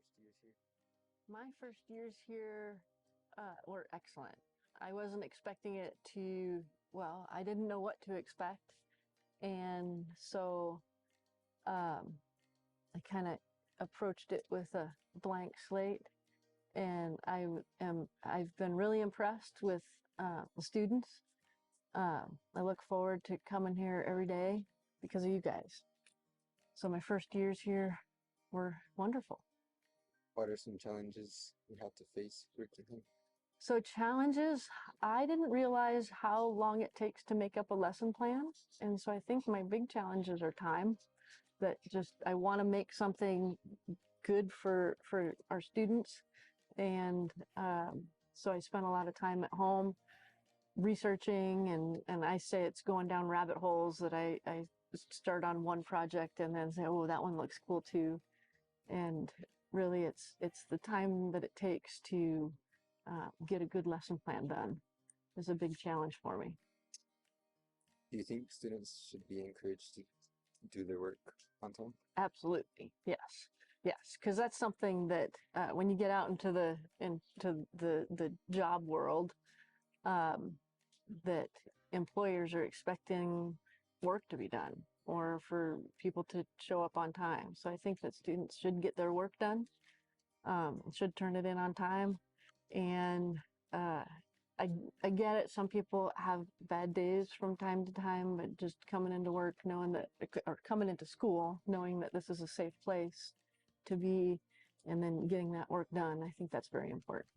first years here? My first years here were excellent. I wasn't expecting it to, well, I didn't know what to expect. And so I kind of approached it with a blank slate. And I've been really impressed with the students. I look forward to coming here every day because of you guys. So my first years here were wonderful. What are some challenges you have to face working here? So challenges, I didn't realize how long it takes to make up a lesson plan. And so I think my big challenges are time. That just, I want to make something good for our students. And so I spent a lot of time at home researching, and I say it's going down rabbit holes that I start on one project and then say, oh, that one looks cool too. And really it's the time that it takes to get a good lesson plan done is a big challenge for me. Do you think students should be encouraged to do their work on time? Absolutely, yes, yes, because that's something that when you get out into the job world, that employers are expecting work to be done or for people to show up on time. So I think that students should get their work done, should turn it in on time. And I get it. Some people have bad days from time to time, but just coming into work knowing that, or coming into school knowing that this is a safe place to be, and then getting that work done, I think that's very important.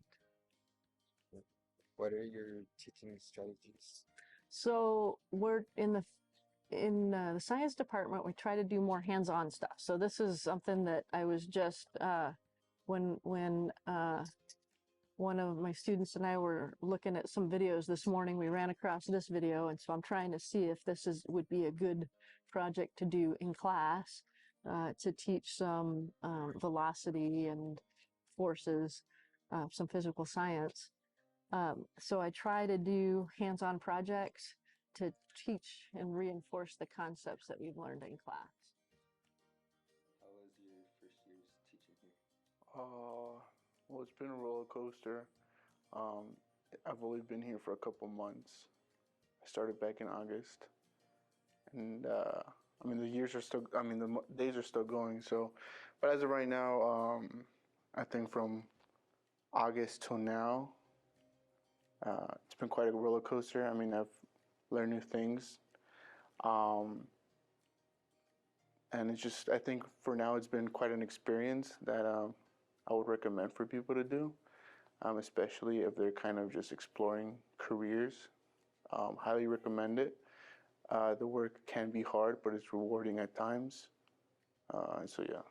What are your teaching strategies? So we're in the science department, we try to do more hands-on stuff. So this is something that I was just when one of my students and I were looking at some videos this morning, we ran across this video, and so I'm trying to see if this would be a good project to do in class to teach some velocity and forces, some physical science. So I try to do hands-on projects to teach and reinforce the concepts that we've learned in class. How was your first year's teaching here? Well, it's been a roller coaster. I've only been here for a couple months. I started back in August, and I mean the days are still going. So, but as of right now, I think from August till now, it's been quite a roller coaster. I mean, I've learned new things, and it's just, I think for now it's been quite an experience that I would recommend for people to do, especially if they're kind of just exploring careers. Highly recommend it. The work can be hard, but it's rewarding at times. So yeah.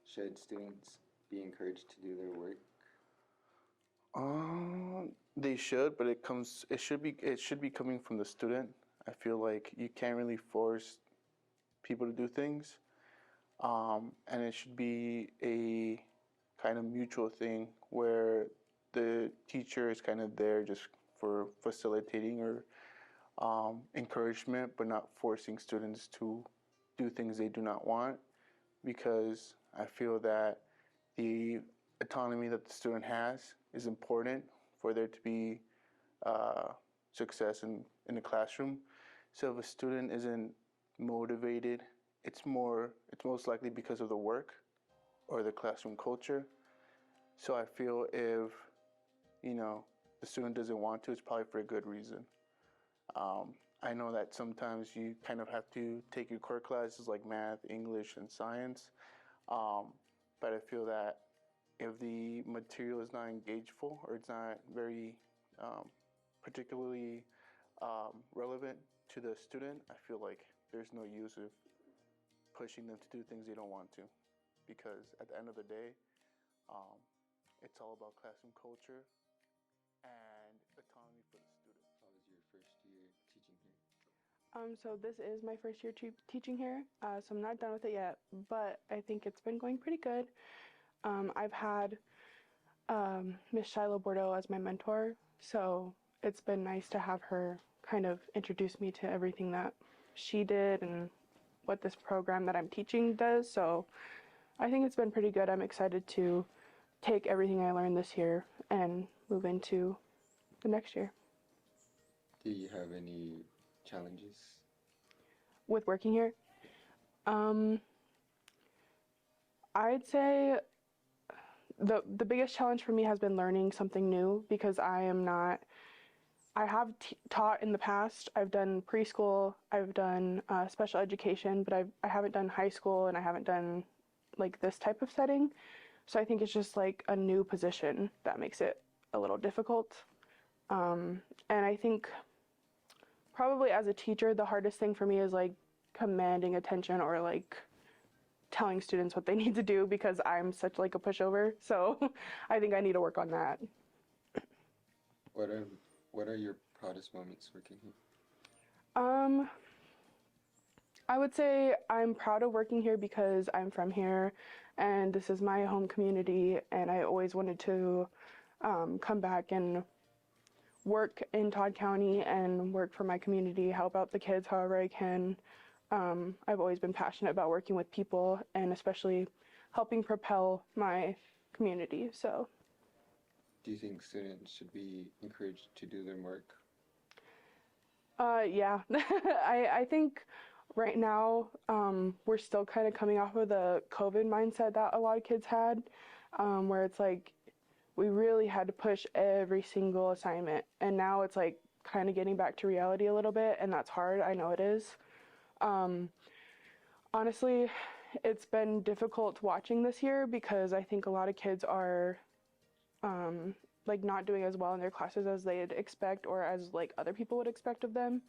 Should students be encouraged to do their work? They should, but it should be coming from the student. I feel like you can't really force people to do things, and it should be a kind of mutual thing where the teacher is kind of there just for facilitating or encouragement, but not forcing students to do things they do not want, because I feel that the autonomy that the student has is important for there to be success in the classroom. So if a student isn't motivated, it's most likely because of the work or the classroom culture. So I feel if the student doesn't want to, it's probably for a good reason. I know that sometimes you kind of have to take your core classes like math, English, and science, but I feel that if the material is not engageful or it's not very particularly relevant to the student, I feel like there's no use of pushing them to do things they don't want to, because at the end of the day, it's all about classroom culture and autonomy for the student. How was your first year teaching here? So this is my first year teaching here, so I'm not done with it yet, but I think it's been going pretty good. I've had Miss Shiloh Bordeaux as my mentor, so it's been nice to have her kind of introduce me to everything that she did and what this program that I'm teaching does. So I think it's been pretty good. I'm excited to take everything I learned this year and move into the next year. Do you have any challenges? With working here, I'd say the biggest challenge for me has been learning something new because I have taught in the past. I've done preschool, I've done special education, but I haven't done high school and I haven't done like this type of setting. So I think it's just like a new position that makes it a little difficult. And I think probably as a teacher, the hardest thing for me is like commanding attention or like telling students what they need to do because I'm such like a pushover. So I think I need to work on that. What are your proudest moments working here? I would say I'm proud of working here because I'm from here and this is my home community, and I always wanted to come back and work in Todd County and work for my community, help out the kids however I can. I've always been passionate about working with people and especially helping propel my community. So, Do you think students should be encouraged to do their work? yeah, I think right now we're still kind of coming off of the COVID mindset that a lot of kids had, where it's like we really had to push every single assignment, and now it's like kind of getting back to reality a little bit, and that's hard. I know it is. Honestly, it's been difficult watching this year because I think a lot of kids are like not doing as well in their classes as they'd expect or as like other people would expect of them.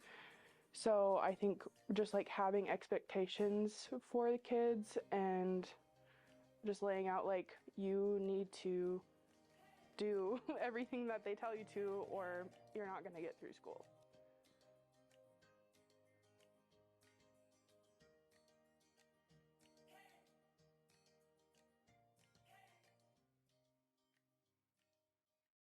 So I think just like having expectations for the kids and just laying out like you need to do everything that they tell you to or you're not going to get through school.